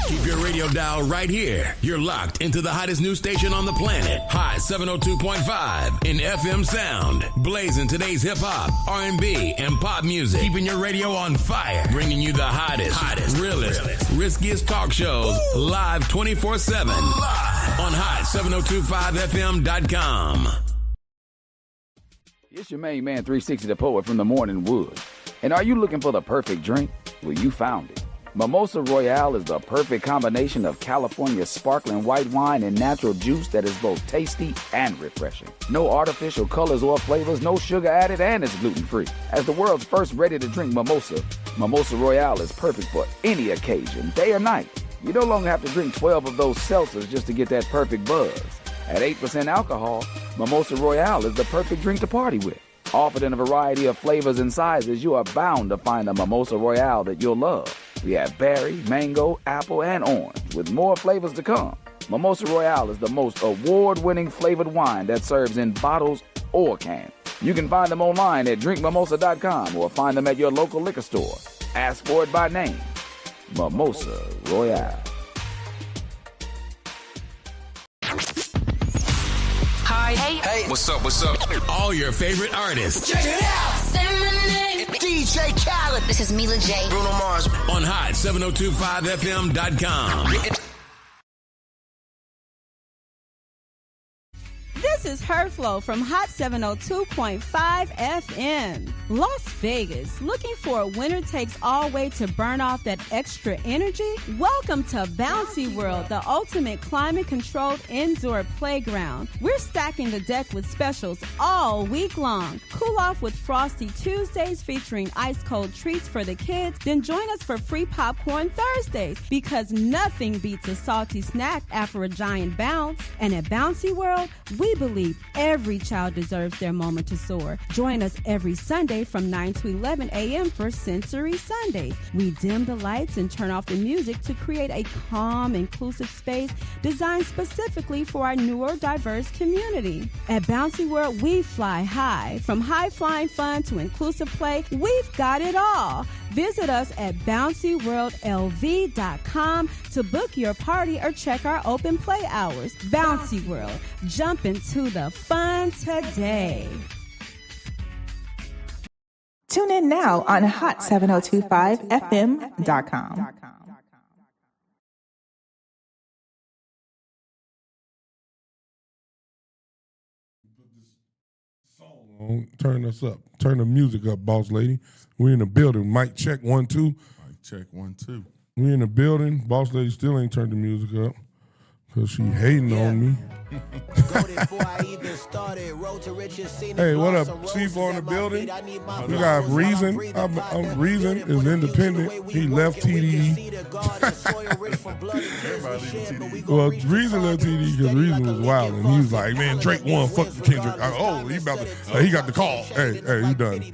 Keep your radio dial right here. You're locked into the hottest news station on the planet. Hot 702.5 in FM sound. Blazing today's hip-hop, R&B, and pop music. Keeping your radio on fire. Bringing you the hottest, realest, riskiest talk shows live 24/7. Live on hot7025fm.com. It's your main man, 360 the Poet from the Morning Wood. And are you looking for the perfect drink? Well, you found it. Mimosa Royale is the perfect combination of California sparkling white wine and natural juice that is both tasty and refreshing. No artificial colors or flavors, no sugar added, and it's gluten-free. As the world's first ready-to-drink mimosa, Mimosa Royale is perfect for any occasion, day or night. You no longer have to drink 12 of those seltzers just to get that perfect buzz. At 8% alcohol, Mimosa Royale is the perfect drink to party with. Offered in a variety of flavors and sizes, you are bound to find a Mimosa Royale that you'll love. We have berry, mango, apple, and orange, with more flavors to come. Mimosa Royale is the most award-winning flavored wine that serves in bottles or cans. You can find them online at drinkmimosa.com or find them at your local liquor store. Ask for it by name. Mimosa Royale. Hi. Hey. What's up? All your favorite artists. Check it out. Say my name. DJ Khaled. This is Mila J. Bruno Mars. On hot7025fm.com. This is Herflow from Hot 702.5 FM. Las Vegas, looking for a winner-takes-all way to burn off that extra energy? Welcome to Bouncy World, the ultimate climate-controlled indoor playground. We're stacking the deck with specials all week long. Cool off with Frosty Tuesdays featuring ice-cold treats for the kids, then join us for free popcorn Thursdays, because nothing beats a salty snack after a giant bounce. And at Bouncy World, we believe every child deserves their moment to soar. Join us every Sunday from 9 to 11 a.m. for Sensory Sundays. We dim the lights and turn off the music to create a calm, inclusive space designed specifically for our neurodiverse community. At Bouncy World, we fly high. From high-flying fun to inclusive play, we've got it all. Visit us at bouncyworldlv.com to book your party or check our open play hours. Bouncy World, jump into the fun today. Tune in now on hot7025fm.com. Turn us up. Turn the music up, boss lady. We in the building. Mic check 1 2. Mic check 1 2. We in the building. Boss lady still ain't turned the music up because she hating on me. Hey, what up? C4 in the building. We got Reason. Reason is independent. He left TDE. Well, Reason left TDE because Reason was wild, and he was like, "Man, Drake won. Fuck Kendrick." He got the call. Hey, he done. He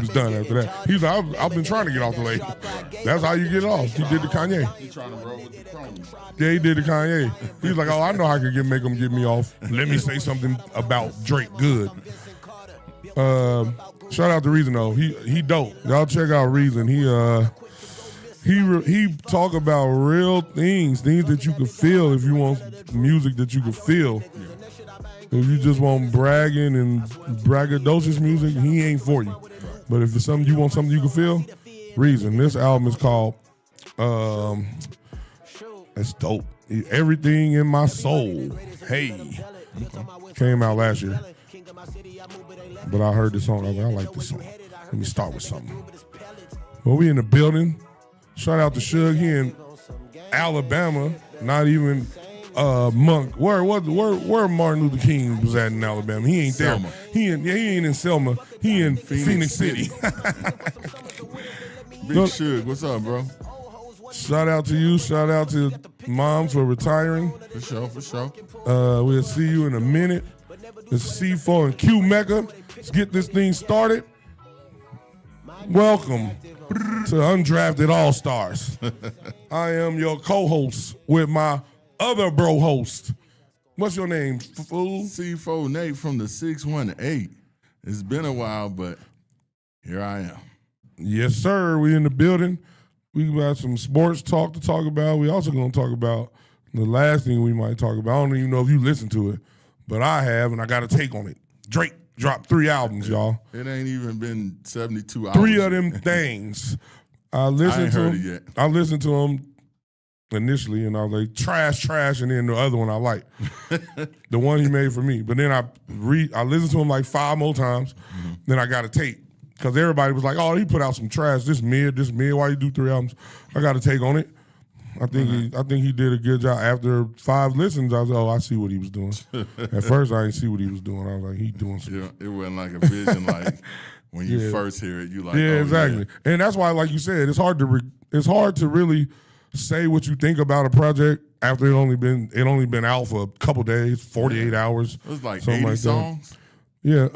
was done after that. He was like, "I've been trying to get off the label." That's how you get off. He did the Kanye. He trying to roll with the cronies. Yeah, he did the Kanye. He was like, "Oh, I know I could make him get me off. Let me say something about Drake good." Shout out to Reason though. He dope. Y'all check out Reason. He talk about real things that you can feel if you want music that you can feel. If you just want bragging and braggadocious music, he ain't for you. But if it's something you want, something you can feel, Reason. This album is called that's dope. Everything in My Soul. Hey. Came out last year. But I heard this song. I was like, I like this song. Let me start with something. Well, we in the building. Shout out to Suge. He in Alabama. Not even Monk. Where Martin Luther King was at in Alabama. He ain't Selma. There. He ain't in Selma. He in Phoenix City. Big Suge. What's up, bro? Shout out to you. Shout out to Mom for retiring. For sure. We'll see you in a minute. It's C4 and Q Mecca. Let's get this thing started. Welcome to Undrafted All-Stars. I am your co-host with my other bro host. What's your name, fool? C4 Nate from the 618. It's been a while, but here I am. Yes, sir. We in the building. We got some sports talk to talk about. We also going to talk about the last thing we might talk about. I don't even know if you listened to it, but I have, and I got a take on it. Drake dropped 3 albums, y'all. It ain't even been 72 hours. 3 of them things. I listened to heard them. it yet. I listened to them initially, and I was like, trash, and then the other one I like. The one he made for me. But then I listened to him like 5 more times. Then I got a tape. Because everybody was like, oh, he put out some trash. This mid. Why you do 3 albums? I got a take on it. I think he did a good job. After 5 listens, I was like, oh, I see what he was doing. At first, I didn't see what he was doing. I was like, he doing something. Yeah, it wasn't like a vision like when you first hear it. You like, yeah, oh, exactly. Yeah. And that's why, like you said, it's hard to really say what you think about a project after it only been out for a couple days, 48 hours. It was like 80 songs. Yeah,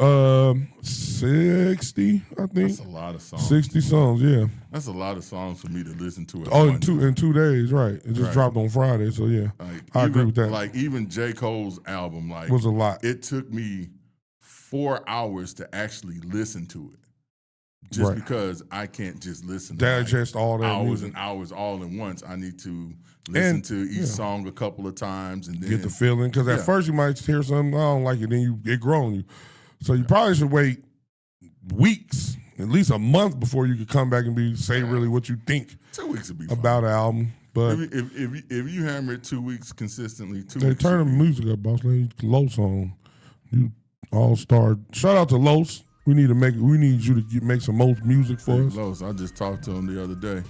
60, I think. That's a lot of songs. 60 songs, yeah. That's a lot of songs for me to listen to. In 2 days, right. It just dropped on Friday, so yeah. I agree with that. Like even J. Cole's album, was a lot. It took me 4 hours to actually listen to it. Just because I can't just listen to digest all that hours music. and hours all at once. I need to listen to each song a couple of times and then get the feeling. Because at first you might hear something, I don't like it, then it grow on you. So you probably should wait weeks, at least a month before you could come back and say really what you think 2 weeks would be about fine. an album. But if you hammer it 2 weeks consistently, they turn the music up, boss lady. Los on you, all-star. Shout out to Los. We need you to make some more music for us. Los, I just talked to him the other day.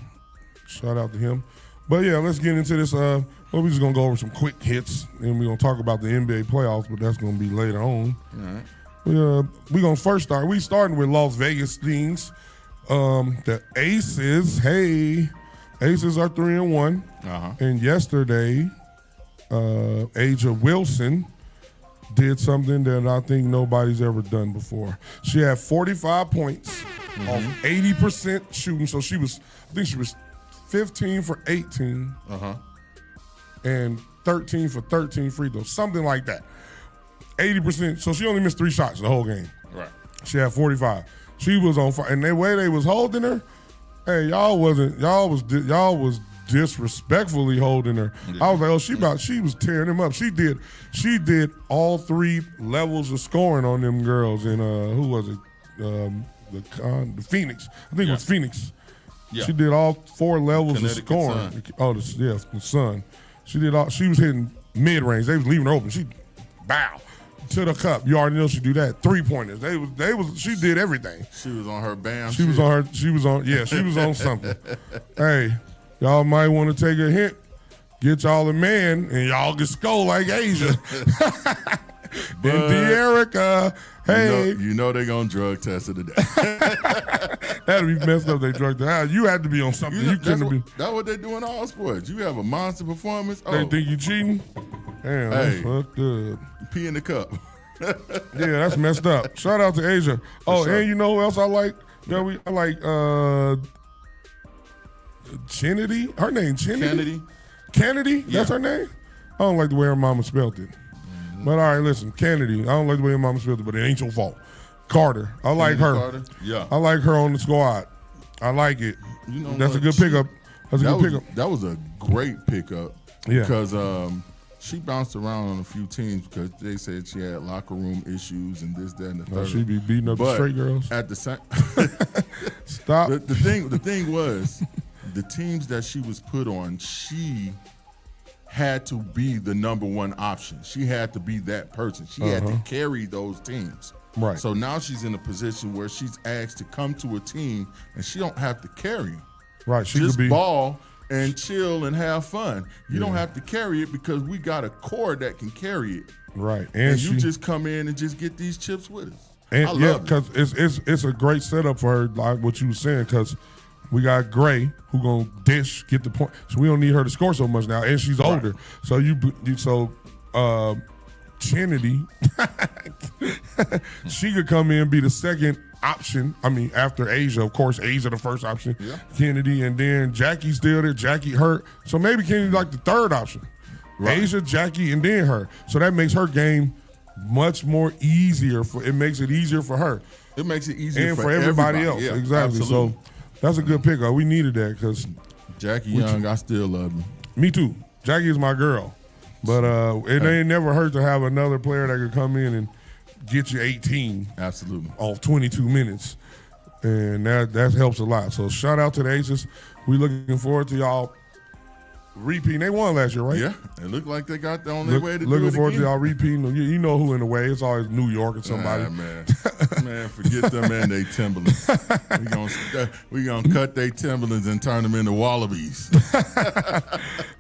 Shout out to him. But yeah, let's get into this. We're just gonna go over some quick hits, and we're gonna talk about the NBA playoffs, but that's gonna be later on. All right. We're gonna first start. We starting with Las Vegas things. The Aces. Hey, Aces are 3-1. And yesterday, Aja Wilson did something that I think nobody's ever done before. She had 45 points off 80% shooting. So I think she was 15 for 18 and 13 for 13 free throws, something like that. 80%. So she only missed 3 shots the whole game. Right. She had 45. She was on fire, and the way they was holding her, hey, y'all was disrespectfully holding her. Yeah. I was like, oh, she was tearing them up. She did all 3 levels of scoring on them girls. And who was it? The Phoenix. I think it was Phoenix. Yeah. She did all 4 levels of scoring. Sun. Oh, the Sun. She did all. She was hitting mid range. They was leaving her open. She to the cup. You already know she do that. 3-pointers. She did everything. She was on her bam. She was on something. Hey, y'all might want to take a hint. Get y'all a man and y'all can score like Asia. And De'Erica, hey. You know they're going to drug test her today. That'd be messed up. They drug test. You had to be on something. You couldn't be. That's what they do in all sports. You have a monster performance. They think you cheating? Damn, that's fucked up. Pee in the cup. Yeah, that's messed up. Shout out to Asia. Sure. And you know who else I like? I like Kennedy. Her name Kennedy. Kennedy? That's her name? I don't like the way her mama spelled it. But all right, listen, Kennedy. I don't like the way her mama spelled it, but it ain't your fault. Carter. I like her. Carter? Yeah. I like her on the squad. I like it. You know that's a good pickup. That was a great pickup. Yeah. Because she bounced around on a few teams because they said she had locker room issues and this, that, and the third. She be beating up the straight girls. At the same, stop. The thing was, the teams that she was put on, she had to be the number 1 option. She had to be that person. She had to carry those teams. Right. So now she's in a position where she's asked to come to a team and she don't have to carry them. Right. She just could be ball and chill and have fun. You don't have to carry it because we got a core that can carry it. Right. And you just come in and just get these chips with us. And I love it. Because it's a great setup for her, like what you were saying, because we got Gray who gonna dish, get the point. So we don't need her to score so much now, and she's older. So Kennedy, she could come in and be the second option. I mean, after Asia, of course, Asia the first option. Yeah. Kennedy, and then Jackie's still there. Jackie hurt, so maybe Kennedy like the third option. Right. Asia, Jackie, and then her. So that makes her game much more easier. It makes it easier for her. It makes it easier and for everybody else. Yeah, exactly. Absolutely. So that's a good pickup. We needed that because Jackie Young, I still love you. Me too. Jackie is my girl. But it ain't never hurt to have another player that could come in and get you 18. Absolutely. Off 22 minutes. And that helps a lot. So shout out to the Aces. We looking forward to y'all repeating. They won last year, right? Yeah. It looked like they got on their way to do it Looking forward to again. y'all repeating. You know who in the way. It's always New York or somebody. Man, forget them and they Timberlands. We gonna cut they Timberlands and turn them into Wallabies.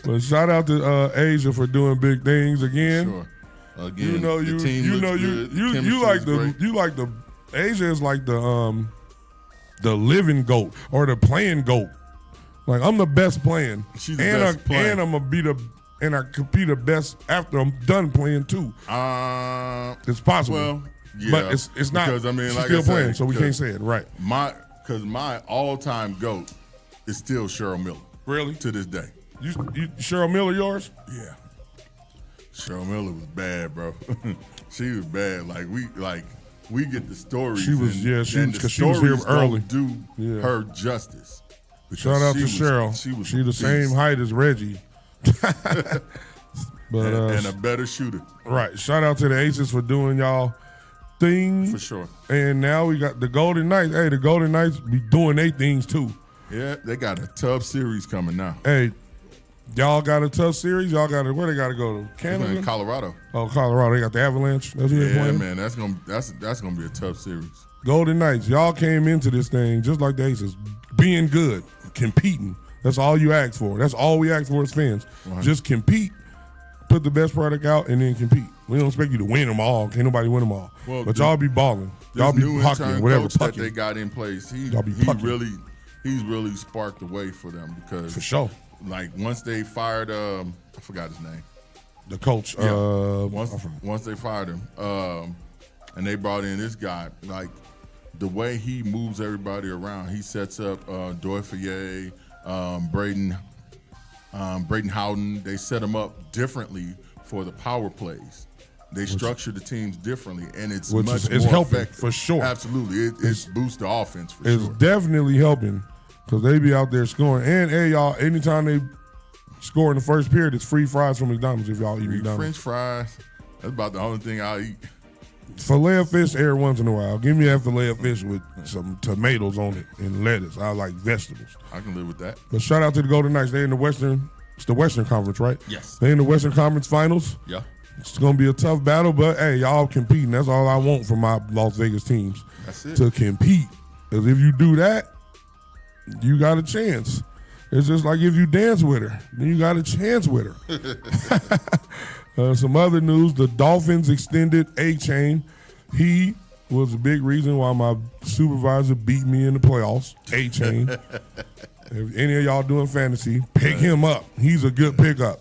But shout out to Asia for doing big things again. Sure. Again, the team looks good. You like the Asia is like the living GOAT or the playing GOAT. Like, I'm the best playing. She's the best playing. And I'm gonna be and I could be the best after I'm done playing too. It's possible. Well, yeah, but it's not. Because, I mean, she's like still I said, playing, so we can't say it, right? Because my all-time GOAT is still Cheryl Miller. Really? To this day. You Cheryl Miller yours? Yeah. Cheryl Miller was bad, bro. She was bad. We get the stories. She was because she was here early. Do her justice. Shout out to Cheryl. She the same height as Reggie. But and a better shooter. Right. Shout out to the Aces for doing y'all thing. For sure. And now we got the Golden Knights. Hey, the Golden Knights be doing their things too. Yeah, they got a tough series coming now. Hey, y'all got a tough series. Y'all got where they got to go to? Canada, in Colorado. Oh, Colorado. They got the Avalanche. That's who they playing. Man, that's gonna be a tough series. Golden Knights, y'all came into this thing just like the Aces, being good, competing. That's all you ask for. That's all we ask for as fans. Right. Just compete, put the best product out, and then compete. We don't expect you to win them all. Can't nobody win them all. Well, but y'all be balling. Y'all be pucking, whatever. That they got in place, he's really sparked the way for them because for sure. Like once they fired, I forgot his name. The coach. Yeah. Once they fired him, and they brought in this guy, like the way he moves everybody around, he sets up Dorfier, Braden Howden. They set them up differently for the power plays. They structure the teams differently, and it's much more helping effective. For sure. Absolutely, it boosts the offense for sure. It's definitely helping because they be out there scoring. And hey, y'all, anytime they score in the first period, it's free fries from McDonald's if y'all eat McDonald's. French fries. That's about the only thing I'll eat. Filet of fish every once in a while. Give me that filet of fish with some tomatoes on it and lettuce. I like vegetables. I can live with that. But shout out to the Golden Knights. They're in the Western. It's the Western Conference, right? Yes. They're in the Western Conference Finals. Yeah. It's going to be a tough battle, but hey, y'all competing. That's all I want from my Las Vegas teams. That's it. To compete. Because if you do that, you got a chance. It's just like if you dance with her, then you got a chance with her. Some other news, the Dolphins extended A-Chain. He was a big reason why my supervisor beat me in the playoffs. A-Chain. If any of y'all doing fantasy, pick him up. He's a good pickup.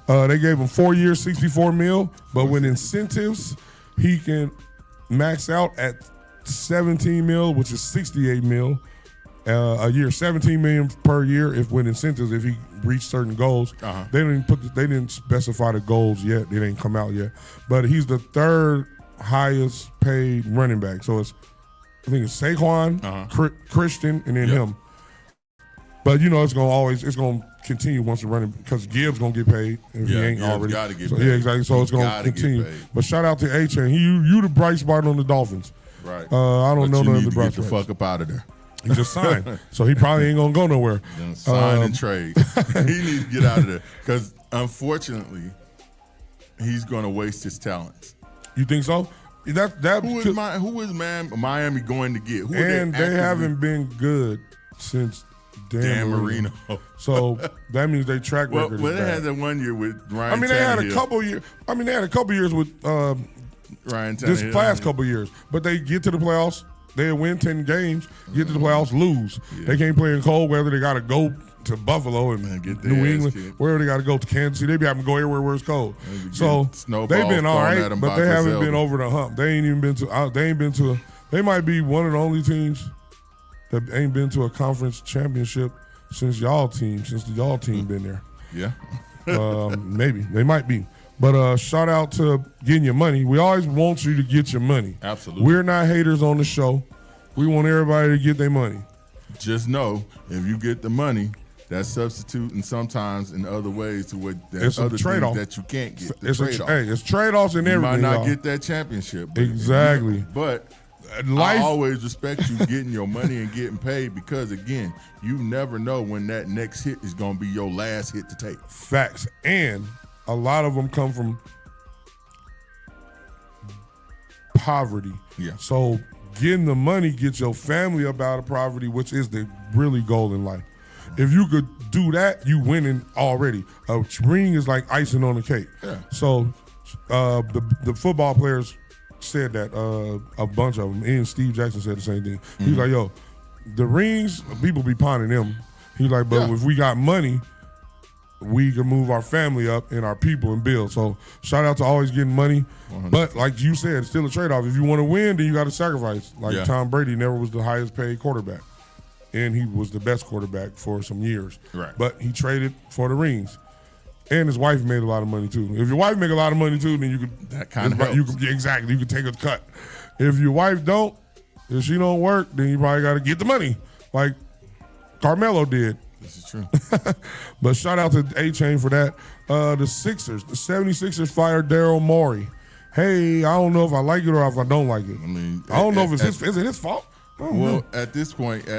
They gave him 4 years, $64 million, but with incentives, he can max out at $17 million, which is $68 million a year. $17 million per year if with incentives if he reached certain goals. Uh-huh. They didn't specify the goals yet. They didn't come out yet. But he's the third highest paid running back. So I think it's Saquon, Christian, and then him. But it's gonna continue once the running because Gibbs gonna get paid if he ain't already. Gotta get paid. Yeah, exactly. So it's gonna continue. But shout out to A-Chain. You the bright spot on the Dolphins. Right. I don't know none of the bright spots. Get the fuck up out of there. He just signed, so he probably ain't gonna go nowhere. Then sign and trade. He needs to get out of there because unfortunately, he's gonna waste his talents. You think so? Who is Miami going to get? They haven't been good since Dan Marino. So that means they track record is bad. They had that 1 year with Ryan Tannehill. They had a couple years. They had a couple years with Ryan Tannehill. This past couple years. But they get to the playoffs, they win 10 games, get to the playoffs, lose. Yeah. They can't play in cold weather. They got to go to Buffalo and get New England, wherever they got to go to Kansas City. They be having to go everywhere where it's cold. So they've been all right, but they haven't been over the hump. They ain't even been to. They might be one of the only teams that ain't been to a conference championship since y'all team been there. Yeah. Maybe. They might be. But shout out to getting your money. We always want you to get your money. Absolutely. We're not haters on the show. We want everybody to get their money. Just know, if you get the money, That substituting sometimes in other ways to what It's a other trade-off. things that you can't get. It's trade-offs in you everything. might not y'all. get that championship. Exactly. But Life, I always respect you getting your money and getting paid because, again, you never know when that next hit is going to be your last hit to take. facts. And a lot of them come from poverty. Yeah. So getting the money gets your family up out of poverty, which is the really goal in life. If you could do that, you winning already. A ring is like icing on the cake. Yeah. So the football players said that, a bunch of them. And Steve Jackson said the same thing. He's like, yo, the rings, people be pawning them. He's like, but if we got money, we can move our family up and our people and build. So shout out to always getting money. 100%. But like you said, it's still a trade-off. If you want to win, then you got to sacrifice. Like Tom Brady never was the highest paid quarterback. And he was the best quarterback for some years. Right. But he traded for the rings. And his wife made a lot of money too. If your wife make a lot of money too, then you could that kind of helps. Exactly. You could take a cut. If your wife don't, if she don't work, then you probably got to get the money, like Carmelo did. This is true. But shout out to A-Chain for that. The Sixers, the 76ers fired Daryl Morey. Hey, I don't know if I like it or if I don't like it. I mean, I don't know if is it his fault? Well, at this point,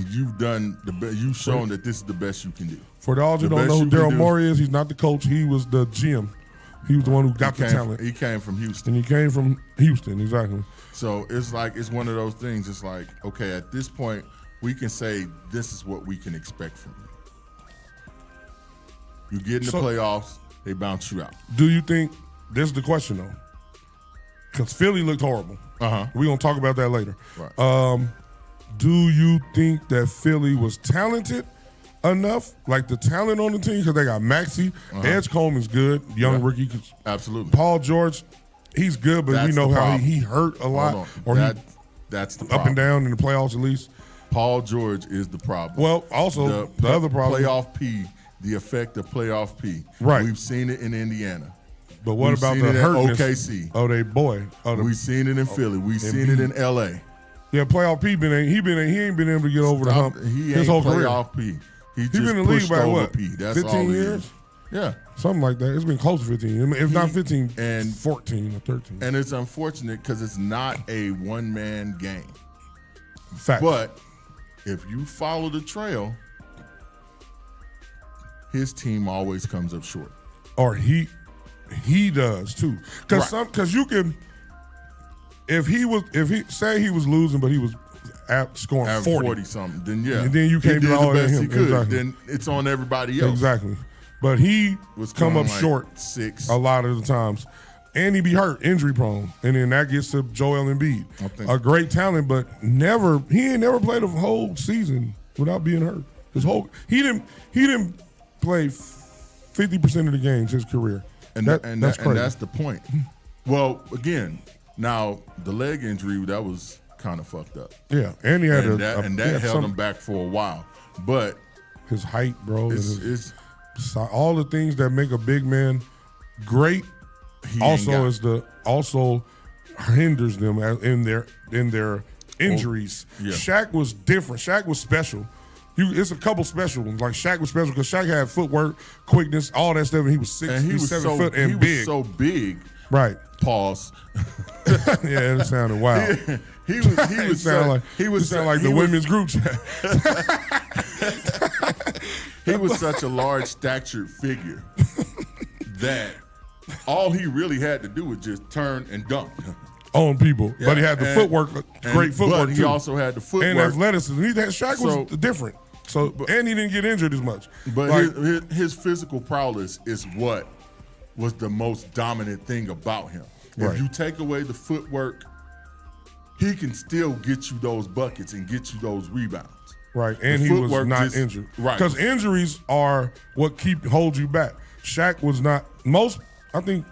you've done the best. You've shown that this is the best you can do. For those who don't know who Daryl Morey is, he's not the coach. He was the GM. He was the one who got the talent. He came from Houston. And he came from Houston, exactly. So it's one of those things. It's like, okay, at this point, we can say this is what we can expect from you. You get in the playoffs, they bounce you out. Do you think, this is the question though, because Philly looked horrible. We're going to talk about that later. Right. Do you think that Philly was talented enough, like the talent on the team, because they got Maxey, Edgecombe is good, young rookie. Absolutely. Paul George, he's good, but we know how he hurt a lot. Or that's the problem. Up and down in the playoffs at least. Paul George is the problem. Well, also the other problem. Playoff P, the effect of playoff P. Right. We've seen it in Indiana. But what about the hurtness? OKC. Oh, they boy. We've seen it in Philly. We've seen it in LA. Yeah, playoff P he ain't been able to get over the hump his whole career. Playoff P. He been in the league by what? P. That's 15 years? Yeah. Something like that. It's been close to 15. If not 15, and 14 or 13. And it's unfortunate because it's not a one-man game. Fact. But if you follow the trail, his team always comes up short. Or he does too. Because you can, if he was losing, but he was scoring 40 something, then yeah. And then you can't be all in him. He could. Exactly. Then it's on everybody else. Exactly. But he was come up like short 6 a lot of the times. And he be hurt, injury prone. And then that gets to Joel Embiid. A great talent, but he ain't never played a whole season without being hurt. He didn't play 50% of the games his career. That's crazy. And that's the point. Well, again, now the leg injury, that was kind of fucked up. Yeah, and he had that held him back for a while. But his height, bro, it's all the things that make a big man great. Also hinders them in their injuries. Yeah. Shaq was different. Shaq was special. It's a couple special ones. Like Shaq was special because Shaq had footwork, quickness, all that stuff, and he was 7 foot and big. He was so big. Right. Pause. Yeah, it sounded wild. He would sound like the women's group chat. He was such a large statured figure that all he really had to do was just turn and dunk on people. Yeah, but he had the footwork, great footwork. But he also had the footwork and athleticism. Shaq was different. And he didn't get injured as much. But his physical prowess is what was the most dominant thing about him. Right. If you take away the footwork, he can still get you those buckets and get you those rebounds. Right, and he was not injured. Right. Because injuries are what hold you back. Shaq was not I think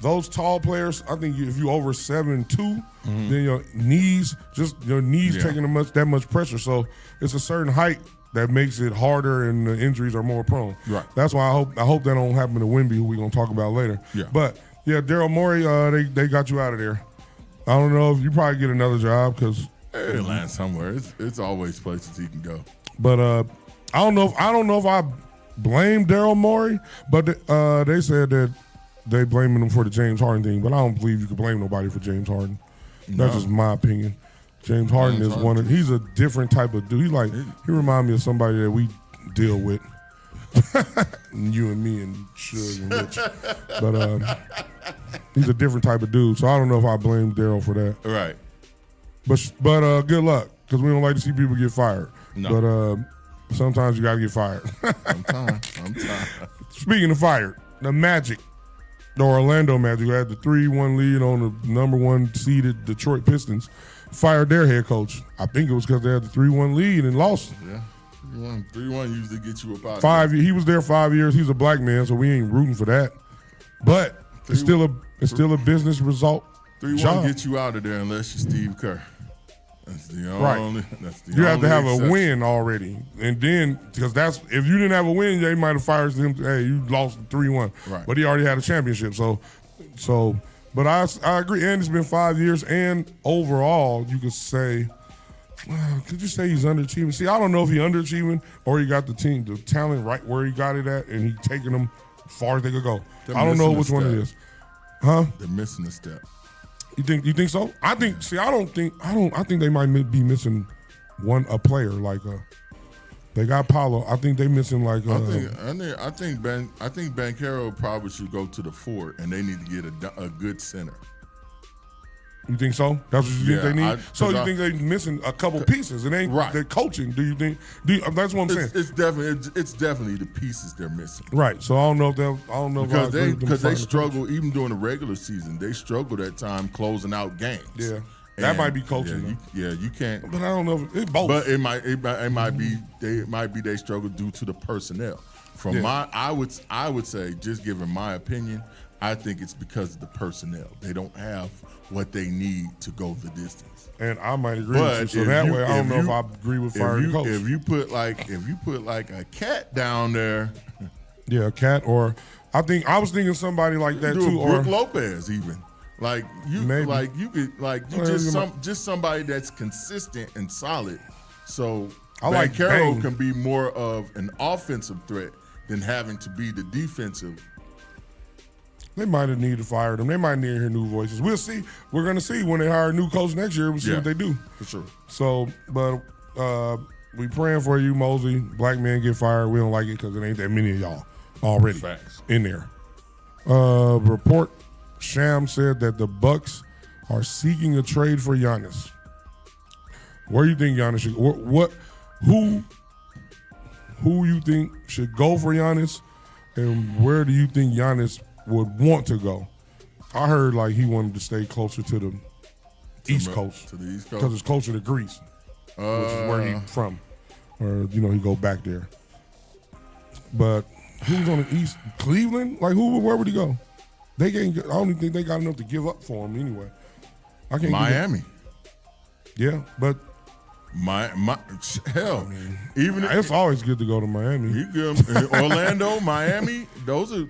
those tall players, I think if you over 7'2", then your knees taking that much pressure. So it's a certain height that makes it harder and the injuries are more prone. Right. That's why I hope that don't happen to Wemby, who we're gonna talk about later. Yeah. But yeah, Daryl Morey, they got you out of there. I don't know if you probably get another job because he'll land somewhere. It's always places he can go. But I don't know if I blame Daryl Morey, but they said that they blaming him for the James Harden thing. But I don't believe you can blame nobody for James Harden. That's just my opinion. James Harden is one of. He's a different type of dude. He reminds me of somebody that we deal with. You and me and Suge and Rich. But he's a different type of dude. So I don't know if I blame Daryl for that. Right. But good luck, because we don't like to see people get fired. No. But sometimes you got to get fired. Sometimes. Speaking of fired, the Magic, the Orlando Magic, who had the 3-1 lead on the number 1 seeded Detroit Pistons, fired their head coach. I think it was because they had the 3-1 lead and lost. Yeah. 3-1 usually gets you up out. He was there 5 years. He's a black man, so we ain't rooting for that. But it's still a business result. 3-1 gets you out of there unless you're Steve Kerr. That's the only. Right. That's the you have to have exception. a win already, and then because if you didn't have a win, they might have fired him. Hey, you lost 3-1. Right. But he already had a championship. So. But I agree, and it's been 5 years, and overall, you could say. Could you say he's underachieving? See, I don't know if he's underachieving or he got the talent right where he got it at, and he's taking them as far as they could go. I don't know which one it is. Huh? They're missing a step. You think so? I think they might be missing a player like they got Paolo. I think they missing like I think Banchero probably should go to the 4, and they need to get a good center. You think so? That's what you think they need? You think they're missing a couple pieces? It ain't right. They're coaching. Do you think? That's what I'm saying. It's definitely the pieces they're missing. Right. So I don't know because they struggle even during the regular season. They struggled at time closing out games. Yeah, that might be coaching. You can't. But I don't know if it's both. But it might be they struggle due to the personnel. I would say, just giving my opinion, I think it's because of the personnel. They don't have what they need to go the distance. And I might agree with you. So that way, I don't know if I agree with firing the coach. If you put like a cat down there, yeah, a cat, or I was thinking somebody like that too, or Brook Lopez even. Just somebody that's consistent and solid. So Banchero can be more of an offensive threat than having to be the defensive. They might have needed to fire them. They might need to hear new voices. We'll see. We're going to see when they hire a new coach next year. We'll see what they do. For sure. So, but we praying for you, Mosey. Black men get fired. We don't like it because it ain't that many of y'all already in there. Report, Sham said that the Bucks are seeking a trade for Giannis. Where do you think Giannis should go? Who you think should go for Giannis, and where do you think Giannis would want to go? I heard like he wanted to stay closer to the East Coast. To the East Coast. Because it's closer to Greece, which is where he's from. Or, he go back there. But who's on the East? Cleveland? Like, where would he go? I don't even think they got enough to give up for him anyway. Miami. Yeah, but hell, even it's always good to go to Miami. Orlando, Miami,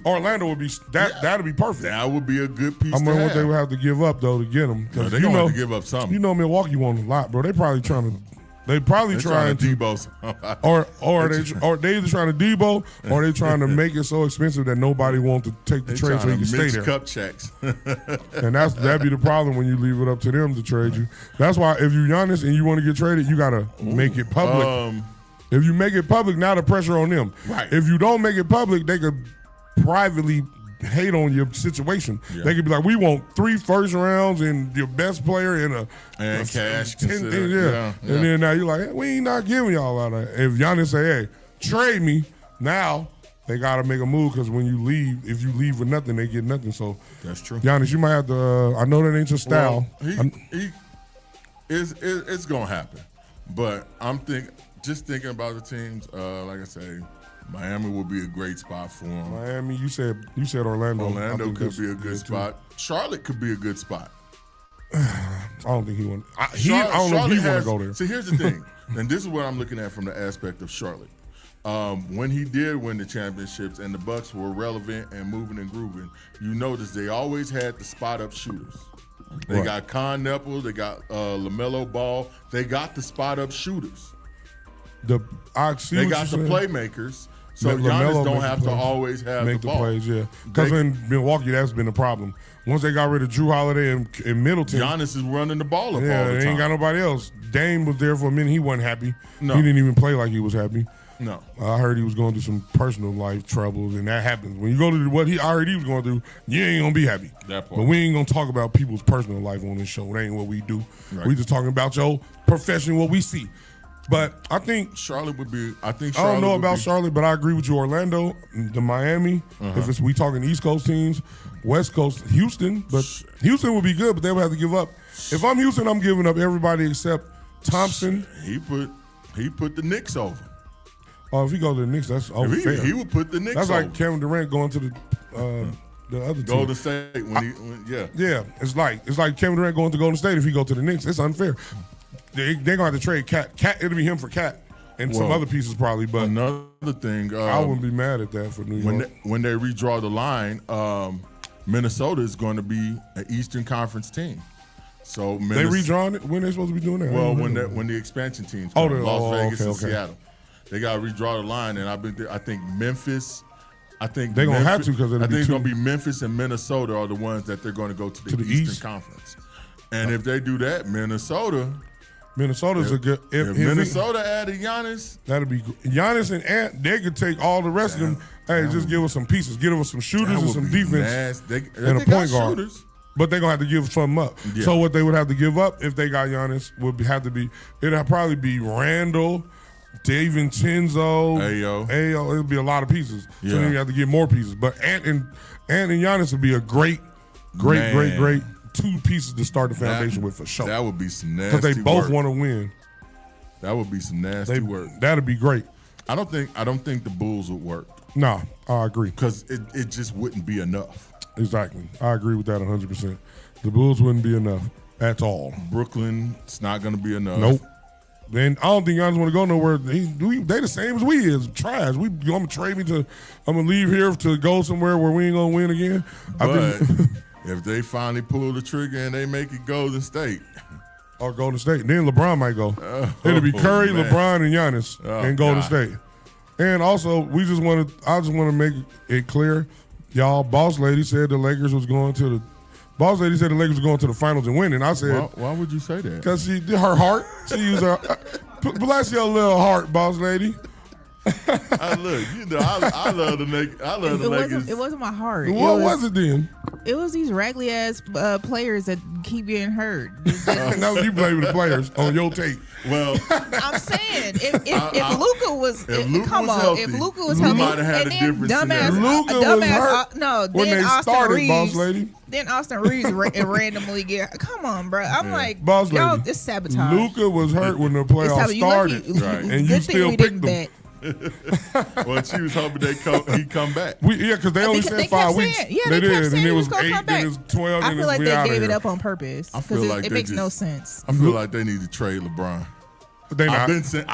Orlando would be that'd be perfect. That would be a good piece. I mean, what they would have to give up though to get them, because they're gonna have to give up something. Milwaukee won a lot, bro. They probably trying to. They're trying to Debo, or they either trying to Debo, or they trying to make it so expensive that nobody wants to take the trade so he can stay there. Cup checks, and that'd be the problem when you leave it up to them to trade you. That's why if you're Giannis and you want to get traded, you gotta make it public. If you make it public, now the pressure on them. Right. If you don't make it public, they could privately hate on your situation. Yeah. They could be like, we want 3 first rounds and your best player and cash. 10, and then now you're like, hey, we ain't not giving y'all out of that. If Giannis say, hey, trade me, now they got to make a move, because when you leave, if you leave with nothing, they get nothing. So that's true. Giannis, you might have to, I know that ain't your style. Well, it's going to happen. But I'm thinking about the teams, like I say, Miami would be a great spot for him. Miami, you said Orlando. Orlando could be a good spot. Charlotte could be a good spot. I don't think he want. I don't know if he want to go there. See, here's the thing, and this is what I'm looking at from the aspect of Charlotte. When he did win the championships and the Bucks were relevant and moving and grooving, you notice they always had the spot up shooters. They got Con Nepal, they got LaMelo Ball, they got the spot up shooters. They got the playmakers, so LaMelo Giannis don't have to always have make the ball. plays. Yeah, because in Milwaukee, that's been a problem. Once they got rid of Drew Holiday and Middleton, Giannis is running the ball up all the they time. ain't got nobody else. Dame was there for a minute. He wasn't happy. No. He didn't even play like he was happy. No. I heard he was going through some personal life troubles, and that happens. When you go to I heard he was going through, you ain't going to be happy. That part. But we ain't going to talk about people's personal life on this show. It ain't what we do. Right. We just talking about your profession, what we see. But I think Charlotte would be. I don't know about Charlotte, but I agree with you. Orlando, the Miami. If we talking East Coast teams, West Coast, Houston. But Houston would be good, but they would have to give up. If I'm Houston, I'm giving up everybody except Thompson. He put the Knicks over. Oh, if he go to the Knicks, that's unfair. He would put the Knicks over. That's like Kevin Durant going to the other team. Golden State. Yeah, it's like Kevin Durant going to Golden State if he go to the Knicks. It's unfair. They're going to have to trade Cat. It'll be him for Cat and some other pieces probably. But another thing, I wouldn't be mad at that for New York. When they redraw the line, Minnesota is going to be an Eastern Conference team. So they redrawn it? When are they supposed to be doing that? Well, when the expansion teams come, Las Vegas and Seattle. They got to redraw the line, and I think Memphis. They're going to have to because I think it's going to be Memphis and Minnesota are the ones that they're going to go to the Eastern Conference. And if they do that, Minnesota's a good. If Minnesota added Giannis, that'd be Giannis and Ant. They could take all the rest of them. Hey, just give us some pieces. Give us some shooters and some defense and a point guard. Shooters. But they're gonna have to give something up. Yeah. So what they would have to give up if they got Giannis it'd probably be Randall, DiVincenzo, Ayo. It'll be a lot of pieces. Yeah. So then you have to get more pieces. But Ant and Giannis would be a great two pieces to start the foundation with for sure. That would be some nasty work. Because they both want to win. That would be some nasty work. That'd be great. I don't think the Bulls would work. No, I agree. Because it just wouldn't be enough. Exactly. I agree with that 100%. The Bulls wouldn't be enough at all. Brooklyn, it's not going to be enough. Nope. Then I don't think Giannis want to go nowhere. They the same as we is. Trash. I'm going to trade me to – I'm going to leave here to go somewhere where we ain't going to win again. But if they finally pull the trigger and they make it Golden State. Or Golden State. Then LeBron might go. It'll be Curry, LeBron, and Giannis and Golden State. And also, I just want to make it clear, y'all, Boss Lady said the Lakers was going to the – Boss Lady said the Lakers were going to the finals and winning. I said – Why would you say that? Because her heart. She used her – bless your little heart, Boss Lady. I love the Lakers. It wasn't my heart. What was it then? It was these raggedy ass players that keep getting hurt. Now you blame the players on your tape. Well, I'm saying if Luka was healthy, if Luka was healthy, might have had a different scenario. Luka was hurt when they started, Boss Lady. Then Austin Reeves randomly come on, bro. I'm like, Boss Lady, y'all, it's sabotage. Luka was hurt when the playoffs started, and you still picked them. Well, she was hoping he'd come back. Because they only said 5 weeks. They did, and it was 8, then it was 12. I feel like they gave it up on purpose. I feel like it makes no sense. I feel like they need to trade LeBron. They not. I've been saying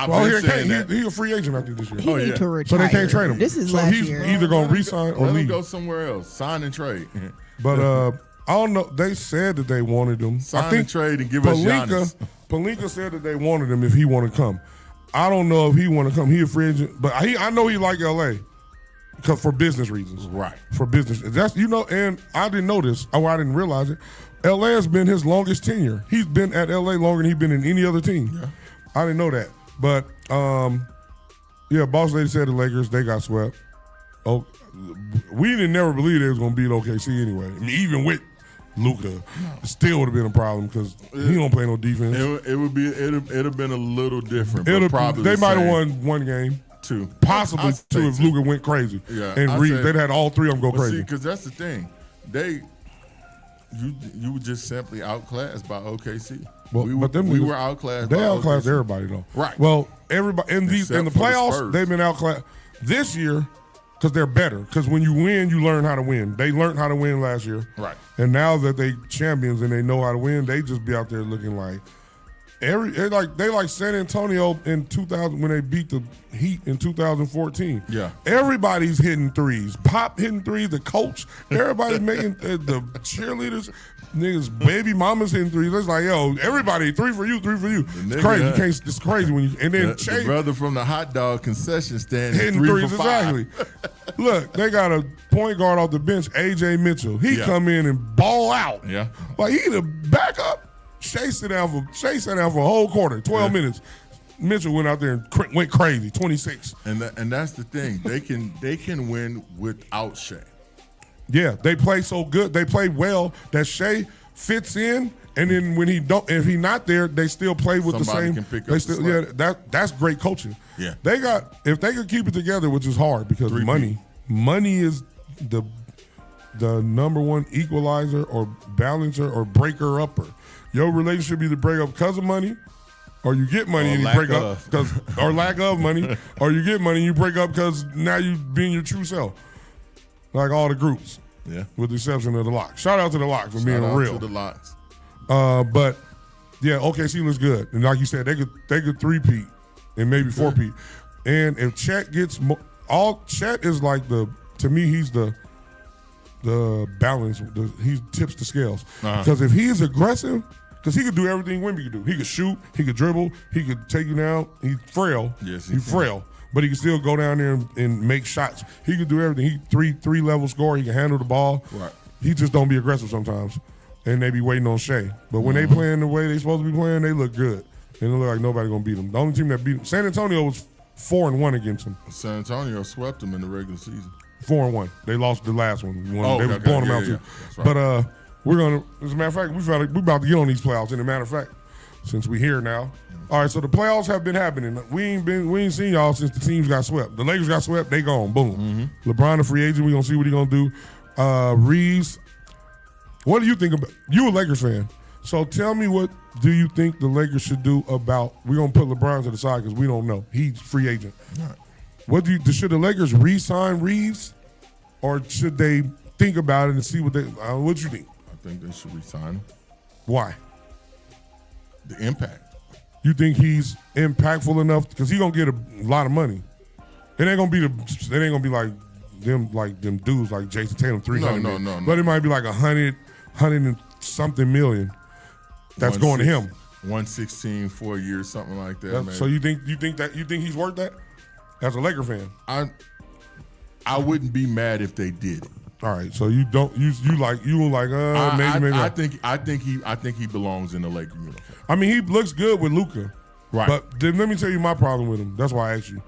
that. He's a free agent after this year. He need to retire. So they can't trade him. This is so last he's year. either going to resign or Let him leave. go somewhere else. Sign and trade. But I don't know. They said that they wanted him. Sign and trade and give us Giannis. Palinka said that they wanted him if he want to come. I don't know if he want to come. He a free agent, but I know he like L.A. for business reasons. Right. For business. That's and I didn't know this. I didn't realize it. L.A. has been his longest tenure. He's been at L.A. longer than he's been in any other team. Yeah. I didn't know that. But Boss Lady said the Lakers, they got swept. Oh, we didn't never believe they was gonna beat OKC anyway. I mean, even with Luka, it still would have been a problem because he don't play no defense. It'd have been a little different. Probably they might have won one game, possibly two if Luka went crazy. Yeah, and Reed, they'd had all three of them go crazy. Because that's the thing, you were just simply outclassed by OKC. Well, we were outclassed. They by outclassed OKC. Everybody though. Right. Well, everybody in the playoffs, Spurs. they've been outclassed this year. Because they're better. Because when you win, you learn how to win. They learned how to win last year. Right. And now that they champions and they know how to win, they just be out there looking like they like San Antonio in 2000 when they beat the Heat in 2014. Yeah. Everybody's hitting threes. Pop hitting threes. The coach. Everybody's making the cheerleaders. Niggas, baby mamas hitting threes. It's like, yo, everybody, 3 for you, 3 for you. It's crazy. You can't. It's crazy when you. And then the brother from the hot dog concession stand hitting 3 threes for 5. exactly. Look, they got a point guard off the bench, AJ Mitchell. He come in and ball out. Yeah, like he the backup. Shea sat down for a whole quarter, 12 minutes. Mitchell went out there and went crazy, 26. And that's the thing. They can win without Shea. Yeah, they play so good. They play well that Shea fits in, and then when if he not there, they still play with Somebody the same. Can pick they up still, the that's great coaching. Yeah, if they could keep it together, which is hard because money is the number one equalizer or balancer or breaker upper. Your relationship either break up because of money, or you get money and you break up or lack of money, or you get money and you break up because now you being your true self. Like all the groups, with the exception of the Locks. Shout out to the Locks for being real. Shout out to the Locks. But yeah, OKC looks good, and like you said, they could 3-peat and maybe 4-peat. And if Chet gets Chet is like to me he's the balance. He tips the scales because if he is aggressive, because he could do everything Wemby could do. He could shoot, he could dribble, he could take you down. He's frail. Yes, he's frail. But he can still go down there and make shots. He can do everything. He three level scorer. He can handle the ball. Right. He just don't be aggressive sometimes, and they be waiting on Shea. But when they playing the way they supposed to be playing, they look good. They don't look like nobody gonna beat them. The only team that beat them, San Antonio was 4-1 against them. San Antonio swept them in the regular season. 4-1. They lost the last one. They was blowing them out too. Right. But we're gonna. As a matter of fact, we about to get on these playoffs. And as a matter of fact, since we here now. All right, so the playoffs have been happening. We ain't seen y'all since the teams got swept. The Lakers got swept, they gone. Boom. LeBron a free agent, we gonna see what he gonna do. Reeves, what do you think about you a Lakers fan? So tell me, what do you think the Lakers should do about, we're gonna put LeBron to the side because we don't know. He's free agent. Right. Should the Lakers re-sign Reeves? Or should they think about it and see what what you think? I think they should re-sign him. Why? The impact. You think he's impactful enough? Because he's gonna get a lot of money. It ain't gonna be like them dudes like Jason Tatum, 300 million. No. But it might be like 100 and something million that's going to him. 116, 4 years, something like that. So you think he's worth that? As a Laker fan, I wouldn't be mad if they did it. All right, so you don't maybe. I think he belongs in the Laker uniform. I mean, he looks good with Luka, right? But then let me tell you my problem with him. That's why I asked you.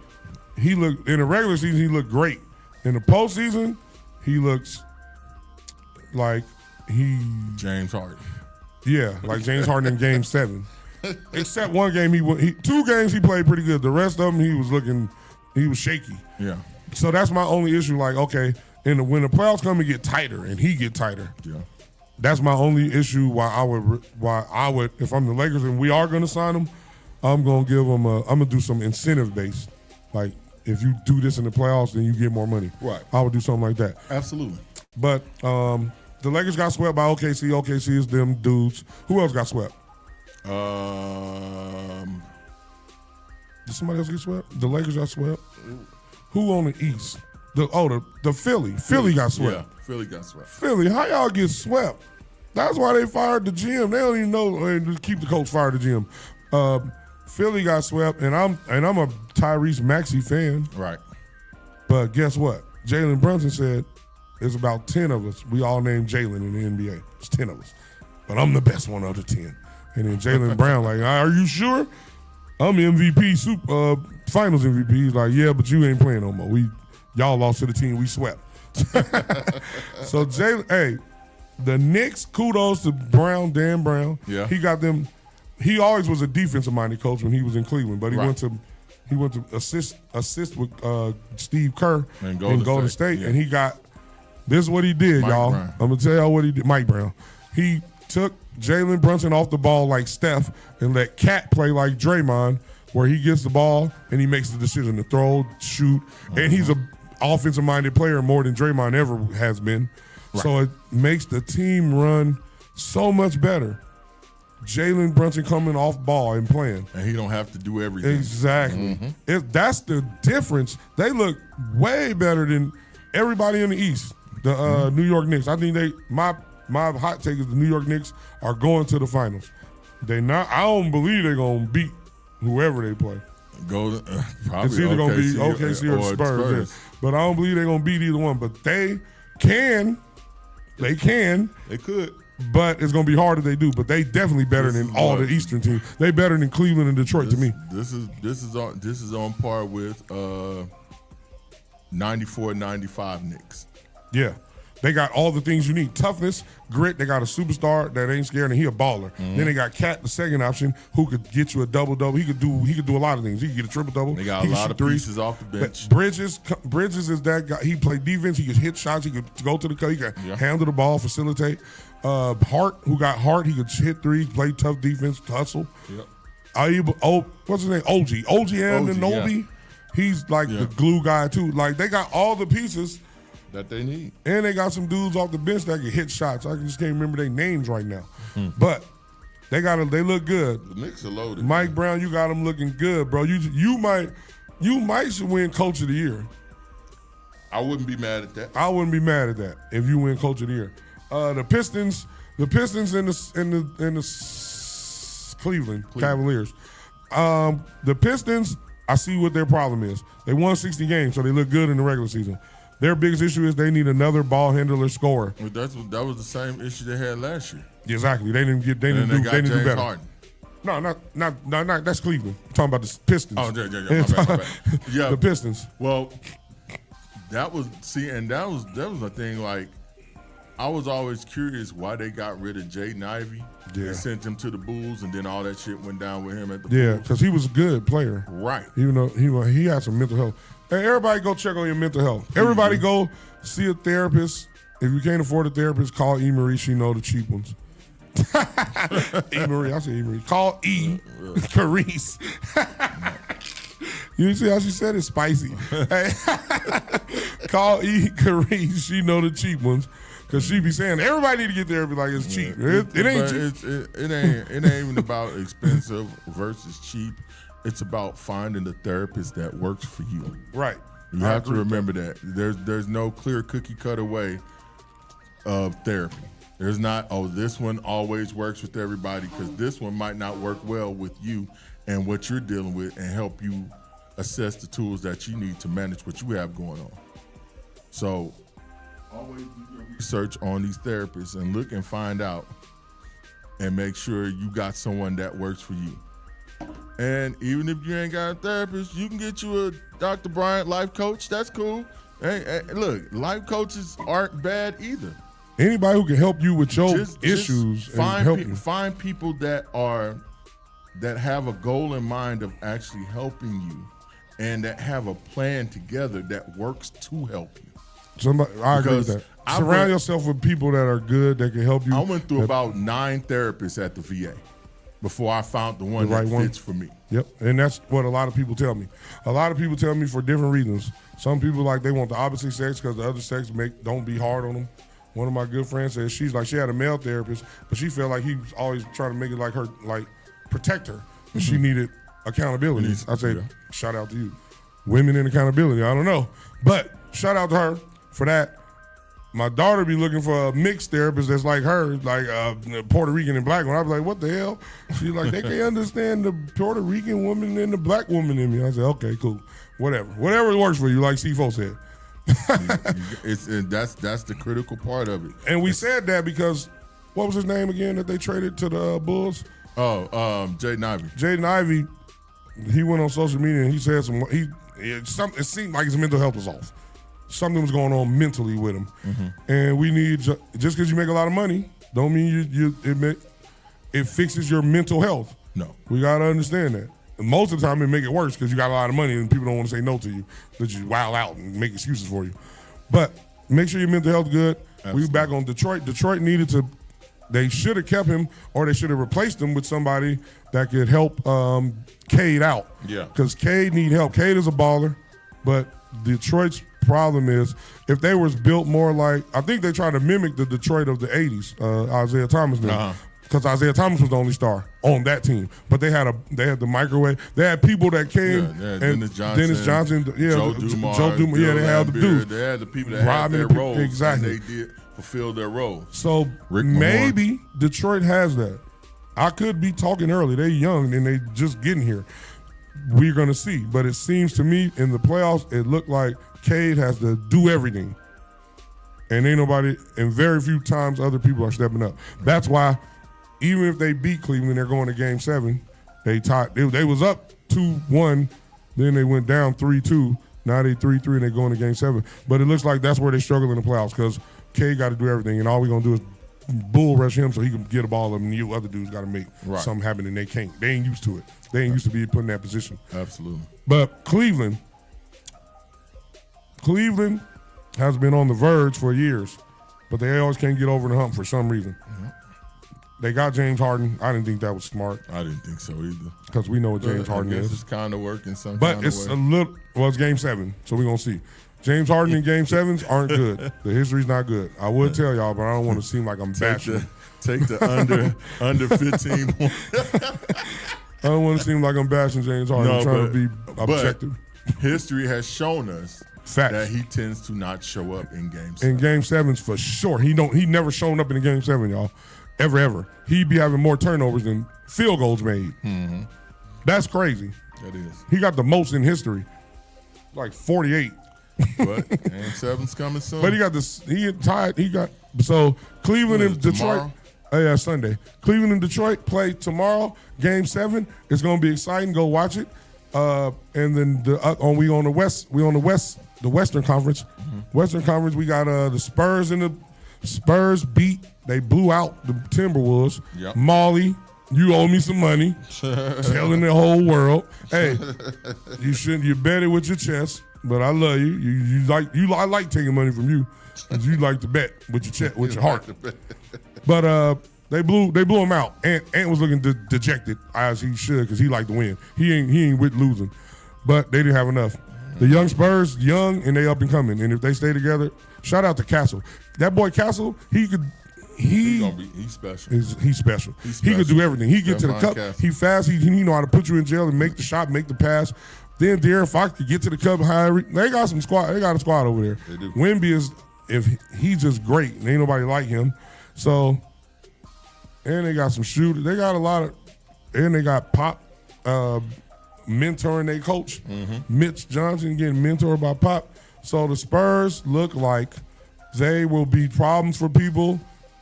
He looked in the regular season. He looked great. In the postseason, he looks like James Harden. Yeah, like James Harden in Game 7. Except one game, 2 games he played pretty good. The rest of them, he was shaky. Yeah. So that's my only issue. Like, okay. When the playoffs come and get tighter, and he get tighter, that's my only issue. Why I would, if I'm the Lakers and we are going to sign him, I'm going to give him I'm going to do some incentive based. Like, if you do this in the playoffs, then you get more money. Right. I would do something like that. Absolutely. But the Lakers got swept by OKC. OKC is them dudes. Who else got swept? Did somebody else get swept? The Lakers got swept. Who on the East? The Philly. Philly got swept. Yeah, Philly got swept. Philly, how y'all get swept? That's why they fired the GM. They don't even know keep the coach fired the GM. Philly got swept, and I'm a Tyrese Maxey fan. Right. But guess what? Jalen Brunson said there's about 10 of us. We all named Jalen in the NBA. It's 10 of us. But I'm the best one of the 10. And then Jalen Brown like, are you sure? I'm MVP, finals MVP. He's like, yeah, but you ain't playing no more. Y'all lost to the team we swept. So Jalen, the Knicks, kudos to Dan Brown. Yeah. He got them. He always was a defensive minded coach when he was in Cleveland, but he went to assist with Steve Kerr in Golden State. Yeah. And he got, this is what he did, y'all. Brown. I'm gonna tell y'all what he did. Mike Brown. He took Jalen Brunson off the ball like Steph and let Cat play like Draymond, where he gets the ball and he makes the decision to throw, shoot, and he's a offensive-minded player more than Draymond ever has been. Right. So it makes the team run so much better. Jalen Brunson coming off ball and playing. And he don't have to do everything. Exactly. That's the difference. They look way better than everybody in the East. The New York Knicks. I think my My hot take is the New York Knicks are going to the finals. I don't believe they're going to beat whoever they play. Probably it's either going to be OKC or the Spurs. Yeah. But I don't believe they're going to beat either one. But they can. They could. But it's going to be hard if they do. But they definitely better than all the Eastern teams. They better than Cleveland and Detroit to me. This is on par with 94-95 Knicks. Yeah. They got all the things you need. Toughness, grit. They got a superstar that ain't scared, and he a baller. Mm-hmm. Then they got Cat, the second option, who could get you a double-double. He could do a lot of things. He could get a triple-double. They got a lot of pieces off the bench. Bridges is that guy. He played defense. He could hit shots. He could go to the cut. He could handle the ball, facilitate. Hart, he could hit threes, play tough defense, hustle. Yep. What's his name? OG Anunoby. Yeah. He's like the glue guy, too. Like, they got all the pieces that they need. And they got some dudes off the bench that can hit shots. I just can't remember their names right now. But they look good. The Knicks are loaded. Mike Brown, you got them looking good, bro. You might should win Coach of the Year. I wouldn't be mad at that. I wouldn't be mad at that if you win Coach of the Year. The Pistons in the Cleveland Cavaliers. The Pistons, I see what their problem is. They won 60 games, so they look good in the regular season. Their biggest issue is they need another ball handler scorer. Well, that was the same issue they had last year. Exactly. They didn't do better. Harden. No, not that's Cleveland. I'm talking about the Pistons. Oh, yeah. My bad. Yeah. The Pistons. Well, that was the thing. Like, I was always curious why they got rid of Jaden Ivey. Yeah. They sent him to the Bulls, and then all that shit went down with him at the Bulls. Yeah, because he was a good player. Right. Even though he had some mental health. Hey, everybody go check on your mental health. Everybody go see a therapist. If you can't afford a therapist, call E. Marie. She know the cheap ones. E. Marie. I say E. Marie. Call E. Carice. You see how she said it? Spicy. Hey. Call E. Carice. She know the cheap ones. Because she be saying, everybody need to get therapy like it's cheap. It ain't cheap. It ain't even about expensive versus cheap. It's about finding the therapist that works for you. Right. You have to remember that. There's no clear cookie cutter way of therapy. There's not, this one always works with everybody, because this one might not work well with you and what you're dealing with, and help you assess the tools that you need to manage what you have going on. So always do your research on these therapists and look and find out and make sure you got someone that works for you. And even if you ain't got a therapist, you can get you a Dr. Bryant life coach. That's cool. Hey, look, life coaches aren't bad either. Anybody who can help you with your issues, find people that have a goal in mind of actually helping you, and that have a plan together that works to help you. I agree with that. Surround yourself with people that are good, that can help you. I went through about 9 therapists at the VA before I found the one that fits for me. Yep, and that's what a lot of people tell me. A lot of people tell me for different reasons. Some people they want the opposite sex because the other sex don't be hard on them. One of my good friends said she had a male therapist, but she felt like he was always trying to make it like her, protect her, but she needed accountability. I say, shout out to you. Women in accountability, I don't know. But shout out to her for that. My daughter be looking for a mixed therapist that's like her, Puerto Rican and black one. I be like, what the hell? She's like, they can't understand the Puerto Rican woman and the black woman in me. I said, okay, cool. Whatever works for you, like C4 said. That's the critical part of it. And we said that because, what was his name again that they traded to the Bulls? Jaden Ivey. Jaden Ivey, he went on social media and he said it seemed like his mental health was off. Something was going on mentally with him. Mm-hmm. And we need, just because you make a lot of money, don't mean it fixes your mental health. No. We got to understand that. And most of the time it make it worse because you got a lot of money and people don't want to say no to you. Let you wow out and make excuses for you. But make sure your mental health good. Absolutely. We back on Detroit. Detroit they should have kept him, or they should have replaced him with somebody that could help Cade out. Yeah. Because Cade need help. Cade is a baller, but Detroit's problem is if they was built more like, I think they tried to mimic the Detroit of the 80s, Isaiah Thomas did. Because Isaiah Thomas was the only star on that team, but they had the microwave. They had people that came. And Dennis Johnson, Joe Dumars, they had the dudes. They had the people that had their roles. Exactly. And they did fulfill their roles. So maybe Detroit has that. I could be talking early. They're young and they just getting here. We're going to see. But it seems to me in the playoffs, it looked like Cade has to do everything. And ain't nobody, and very few times other people are stepping up. That's why even if they beat Cleveland, they're going to Game 7. They tied. They was up 2-1, then they went down 3-2. Now they 3-3 and they're going to Game 7. But it looks like that's where they struggle in the playoffs because Cade got to do everything, and all we're going to do is bull rush him so he can get a ball, and you other dudes got to make something happen, and they can't. They ain't used to it. They ain't used to be put in that position. Absolutely. But Cleveland has been on the verge for years, but they always can't get over the hump for some reason. Mm-hmm. They got James Harden. I didn't think that was smart. I didn't think so either. Because we know what James Harden is. It's kind of working some but kind it's of way. a little, well, it's Game 7, so we're going to see. James Harden in Game 7s aren't good. The history's not good. I would tell y'all, but I don't want to seem like I'm bashing. Take the under 15 points. I don't want to seem like I'm bashing James Harden. I'm trying to be objective. History has shown us that he tends to not show up in Game 7. In Game 7s for sure. He never shown up in a Game 7, y'all. Ever. He'd be having more turnovers than field goals made. Mm-hmm. That's crazy. That is. He got the most in history. Like 48. But Game 7's coming soon. But he got this. He tied. He got so Cleveland and Detroit. Yeah, Sunday. Cleveland and Detroit play tomorrow. Game 7. It's gonna be exciting. Go watch it. And then we on the West. We on the West. The Western Conference. Mm-hmm. Western Conference. We got the Spurs and the Spurs beat. They blew out the Timberwolves. Yep. Molly, you owe me some money. Telling the whole world, hey, you bet it with your chest. But I love you. I like taking money from you, because you like to bet with your chest, with your heart. But they blew them out. Ant was looking dejected as he should, because he liked to win. He ain't with losing, but they didn't have enough. The young Spurs, young and they up and coming, and if they stay together, shout out to Castle. That boy Castle, he's special. He's special. He could do everything. He get to the cup. Castle. He fast. He know how to put you in jail and make the shot, make the pass. Then De'Aaron Fox could get to the cup high. They got some squad. They got a squad over there. They do. Wemby is, if he's just great, and ain't nobody like him. So, and they got some shooters. They got a lot of, and they got Pop mentoring their coach, Mitch Johnson, getting mentored by Pop. So the Spurs look like they will be problems for people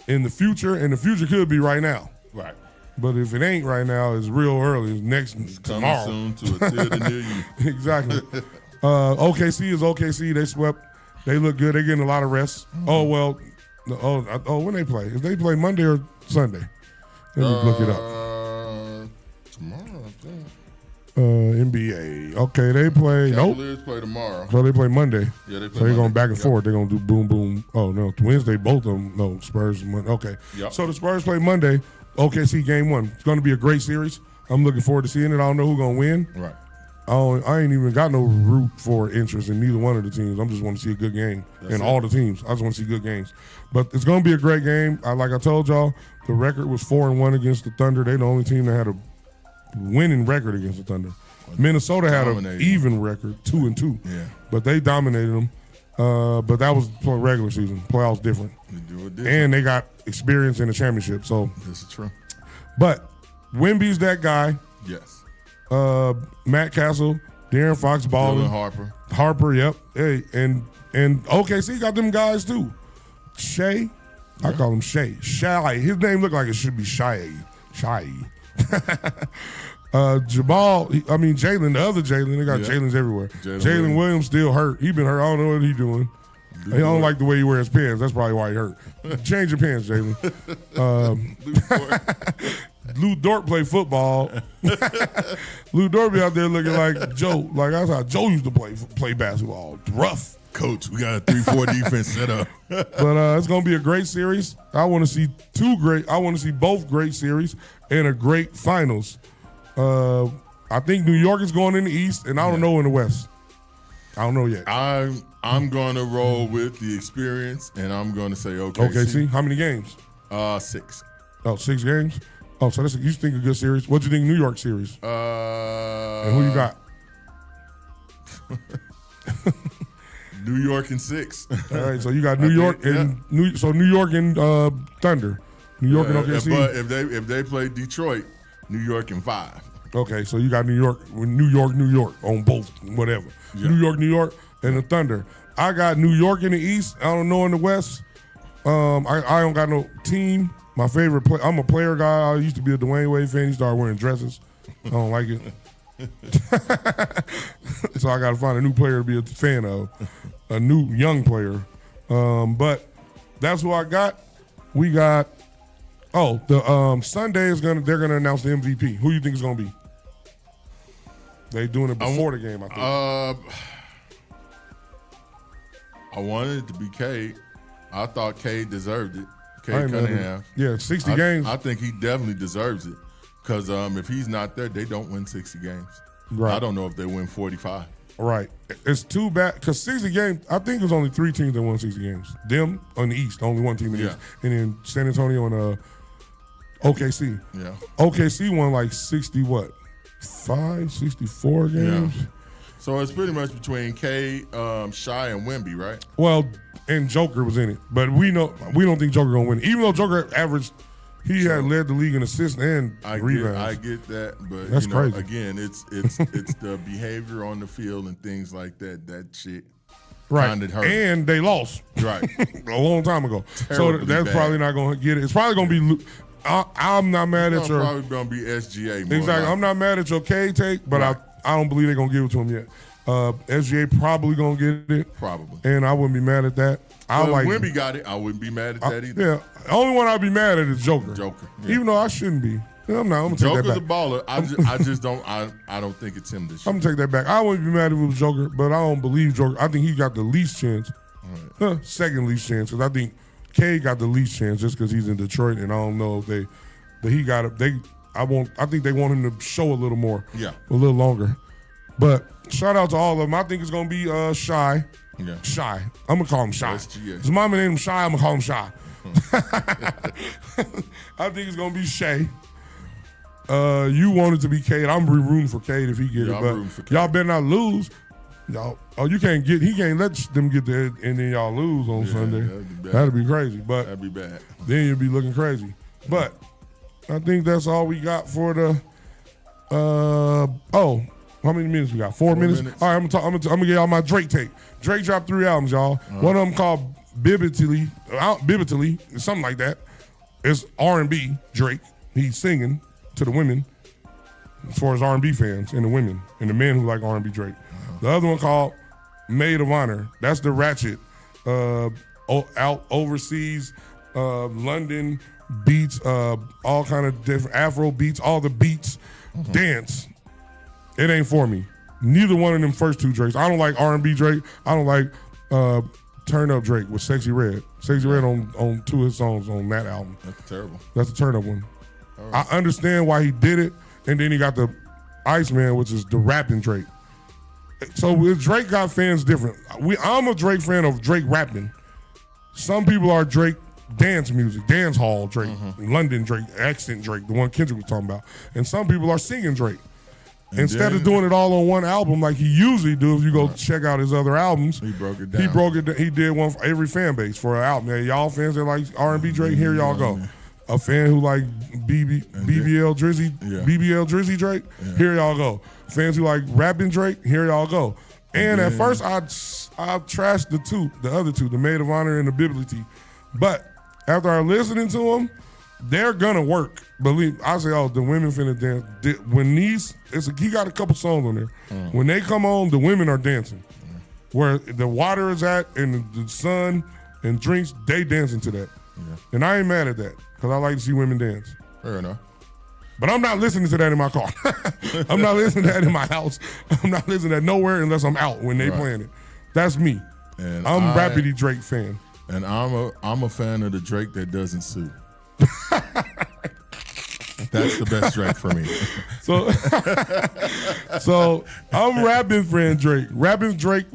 in the future, and the future could be right now. Right. But if it ain't right now, it's real early. It's tomorrow. Soon to a theater near you. Exactly. OKC is OKC. They swept. They look good. They're getting a lot of rest. When they play? If they play Monday or Sunday? Let me look it up. Tomorrow, I think. NBA. Okay, they play. Cavaliers play tomorrow. So they play Monday. Yeah, they play. So they're going back and forth. They're going to do boom, boom. Oh, no. Wednesday, both of them. No, Spurs. Monday. Okay. Yep. So the Spurs play Monday. OKC game 1. It's going to be a great series. I'm looking forward to seeing it. I don't know who's going to win. Right. I ain't even got no root for interest in neither one of the teams. I'm just want to see a good game. All the teams. I just want to see good games. But it's going to be a great game. Like I told y'all, the record was 4-1 against the Thunder. They the only team that had a winning record against the Thunder. Minnesota had an even record, 2-2. Yeah. But they dominated them. But that was regular season. Playoffs different. And they got experience in the championship. So this is true. But Wemby's that guy. Yes. Matt Castle, De'Aaron Fox, balling. Harper, yep. Hey, and OKC got them guys too. Shea, I call him Shea. Shy. His name looked like it should be Shy. Jalen, the other Jalen, they got Jalen's everywhere. Jalen Williams still hurt. He been hurt. I don't know what he doing. He don't like the way he wears pants. That's probably why he hurt. Change your pants, Jalen. Lou Dort play football. Lou Dort be out there looking like Joe. Like that's how Joe used to play basketball. Rough. Coach, we got a 3-4 defense set up. But it's gonna be a great series. I want to see both great series and a great finals. I think New York is going in the East, and I don't know in the West. I don't know yet. I'm going to roll with the experience, and I'm going to say OKC. OKC. How many games? 6. Oh, 6 games. Oh, so you think a good series? What do you think New York series? And who you got? New York in 6. All right, so you got New York and New York and Thunder. New York and OKC. But if they play Detroit, New York in 5. Okay, so you got New York on both, whatever. Yeah. New York, and the Thunder. I got New York in the East. I don't know in the West. I don't got no team. My favorite play. I'm a player guy. I used to be a Dwayne Wade fan. He started wearing dresses. I don't like it. So I got to find a new player to be a fan of, a new young player. But that's who I got. We got. The Sunday they're gonna announce the MVP. Who you think is gonna be? They doing it before the game, I think. I wanted it to be Cade. I thought Cade deserved it. Cade Cunningham. Yeah, 60 games. I think he definitely deserves it. Because if he's not there, they don't win 60 games. Right. I don't know if they win 45. Right. It's too bad because 60 games, I think there's only 3 teams that won 60 games. Them on the East, only one team in the East. And then San Antonio and OKC. Yeah. OKC won like 64 games. Yeah. So it's pretty much between K, Shy, and Wemby, right? Well, and Joker was in it, but we don't think Joker gonna win. Even though Joker averaged, he had led the league in assists and rebounds. I get that, but that's crazy. Again, it's the behavior on the field and things like that. That shit right. Hurt. And they lost right a long time ago. Terribly so that's bad. probably not gonna get it. It's probably gonna be. I'm not mad at your. Probably gonna be SGA. More exactly. I'm not mad at your K take, but right. I don't believe they're gonna give it to him yet. SGA probably gonna get it. Probably. And I wouldn't be mad at that. Wemby got it. I wouldn't be mad at that either. Yeah. The only one I'd be mad at is Joker. Yeah. Even though I shouldn't be. I'm not. I'm gonna take Joker's that back. a baller. I just don't. I don't think it's him this year. I'm gonna take that back. I wouldn't be mad if it was Joker, but I don't believe Joker. I think he got the least chance. Right. Second least chance, because I think K got the least chance just because he's in Detroit, and I don't know if they. But he got it. I think they want him to show a little more. Yeah. A little longer. But shout out to all of them. I think it's gonna be Shy. Yeah. Shy. I'm gonna call him Shy. SGA. His mama named him Shy. I'm gonna call him Shy. I think it's gonna be Shay. You want it to be Cade. I'm rooting for Cade if he get it. But y'all better not lose. Y'all. Oh, he can't let them get there and then y'all lose on Sunday. That'd be crazy. But that'd be bad. Then you'd be looking crazy. But I think that's all we got for the. How many minutes we got? 4 minutes. All right, I'm gonna get y'all my Drake take. Drake dropped 3 albums, y'all. One of them called Bibitally, something like that. It's R&B Drake. He's singing to the women, as far as R&B fans and the women and the men who like R&B Drake. The other one called Maid of Honor. That's the ratchet, out overseas, London beats, all kind of different Afro beats, all the beats, dance. It ain't for me. Neither one of them first 2 Drakes. I don't like R&B Drake. I don't like Turn Up Drake with Sexy Red. Sexy Red on 2 of his songs on that album. That's terrible. That's a turn up one. Right. I understand why he did it, and then he got the Iceman, which is the rapping Drake. So Drake got fans different. I'm a Drake fan of Drake rapping. Some people are Drake dance music, dance hall Drake, London Drake, accent Drake, the one Kendrick was talking about. And some people are singing Drake. Instead of doing it all on one album like he usually do, if you go check out his other albums, he broke it down. He did one for every fan base for an album. Hey, y'all fans that like R&B Drake, here y'all go. A fan who like BBL Drizzy Drake, here y'all go. Fans who like rapping Drake, here y'all go. And at first I trashed the other two, the Maid of Honor and the Biblity. But after I listening to them, they're gonna work. Believe I say, the women finna dance. When he got a couple songs on there. When they come on, the women are dancing. Where the water is at and the sun and drinks, they dancing to that. Yeah. And I ain't mad at that because I like to see women dance. Fair enough. But I'm not listening to that in my car. I'm not listening to that in my house. I'm not listening to that nowhere unless I'm out when they playing it. That's me. And I'm Rapidy Drake fan. And I'm a fan of the Drake that doesn't sue. That's the best Drake for me. So I'm rapping friend Drake. Rapping Drake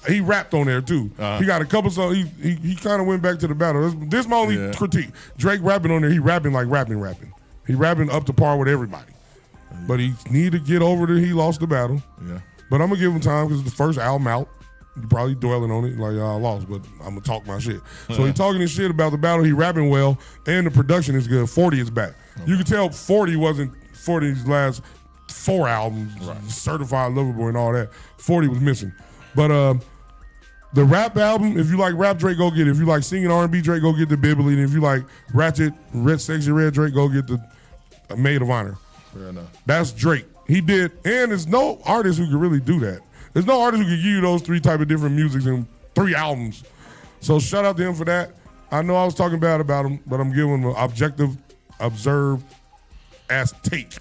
he rapped on there too. He got a couple songs. He kind of went back to the battle. This is my only critique. Drake rapping on there. He rapping like rapping. He rapping up to par with everybody. But he need to get over he lost the battle. Yeah. But I'm gonna give him time because it's the first album out. You probably dwelling on it like I lost, but I'm gonna talk my shit. So he talking his shit about the battle. He rapping well, and the production is good. 40 is back. You can tell 40 wasn't 40's last 4 albums, Certified Lover Boy and all that. 40 was missing, but the rap album, if you like rap Drake, go get it. If you like singing R&B Drake, go get the Bibbly. And if you like ratchet, sexy red Drake, go get the Maid of Honor. Fair enough. That's Drake. He did, and there's no artist who could really do that. There's no artist who could give you those 3 type of different musics in 3 albums. So shout out to him for that. I know I was talking bad about him, but I'm giving him an objective, observed ass take.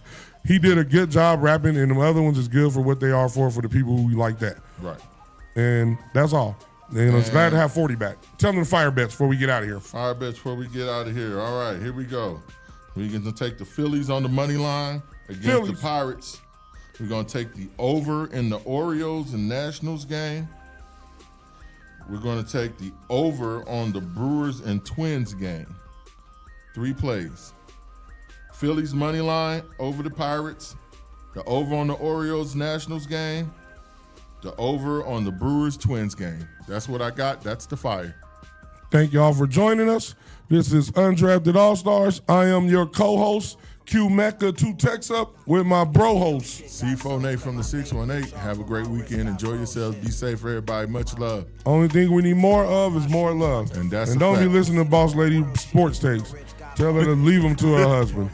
He did a good job rapping, and the other ones is good for what they are for the people who like that. Right. And that's all. And I'm glad to have 40 back. Tell them the fire bets before we get out of here. Fire bets before we get out of here. All right, here we go. We're going to take the Phillies on the money line against the Pirates. We're going to take the over in the Orioles and Nationals game. We're going to take the over on the Brewers and Twins game. 3 plays. Phillies money line over the Pirates. The over on the Orioles Nationals game. The over on the Brewers Twins game. That's what I got. That's the fire. Thank y'all for joining us. This is Undrafted All-Stars. I am your co-host, Q Mecca 2 Tex Up, with my bro host, C4 from the 618. Have a great weekend. Enjoy yourselves. Be safe, everybody. Much love. Only thing we need more of is more love. And that's and don't be listening to Boss Lady sports takes. Tell her to leave them to her husband.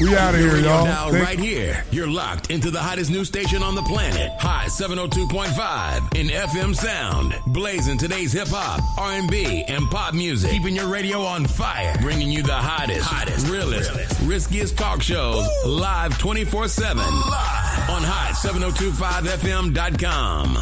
We out of here, y'all. Now, right here, you're locked into the hottest news station on the planet. High 702.5 in FM sound. Blazing today's hip hop, R&B, and pop music. Keeping your radio on fire. Bringing you the hottest, realest, riskiest talk shows live 24/7 on hot702.5fm.com.